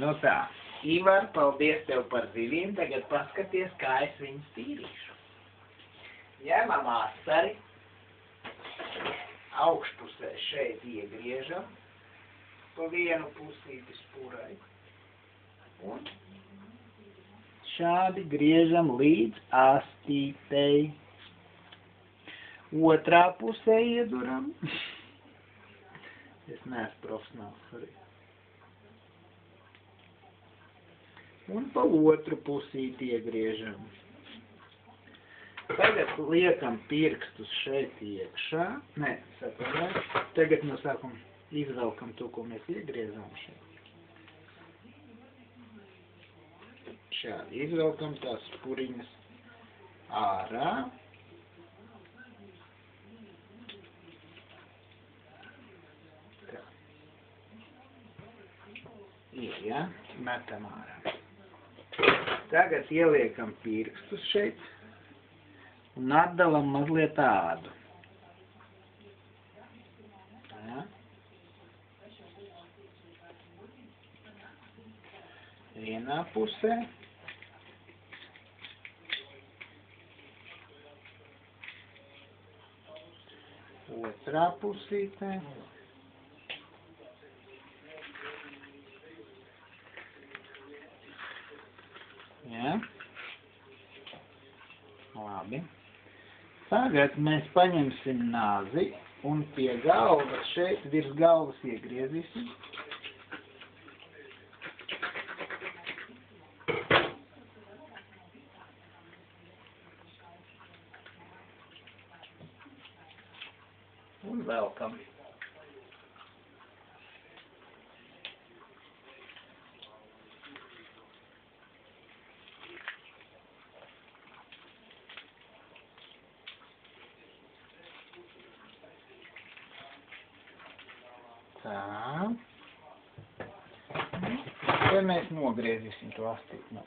Nu tā, Ivar, paldies tev par zivīm, tagad paskaties, kā es viņus tīrīšu. Ņemam asari, augšpusē šeit iegriežam, pa vienu pusīti spurai, un šādi griežam līdz astītei. Otrā pusē ieduram. Es neesmu profesionāls, sorry. Un pa otru pusīti iegriežam. Tagad liekam pirkstus šeit iekšā. Nē, saprāt. Tagad no sākuma izvelkam to, ko mēs iegriezām šeit. Šādi izvelkam tās spuriņas ārā. Tā. Ir, ja? Metam ārā. Tagad ieliekam pirkstus šeit un atdalam mazliet ādu. Tā. Vienā pusē. Otrā pusītē. Ja? Labi. Tagad mēs paņemsim nāzi un pie galvas šeit virs galvas iegriezīsim. Un velkam. Tā. Te mēs nogriezīsim to astīti.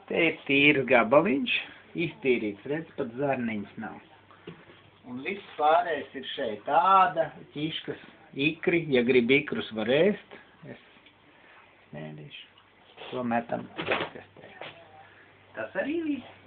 Te ir tīrs gabaliņš, iztīrīts, redz, pat zarniņas nav. Un viss pārējais ir šeit āda, ķiškas, ikri, ja grib ikrus var ēst. Es mēdīšu. To metam. Tas arī viss.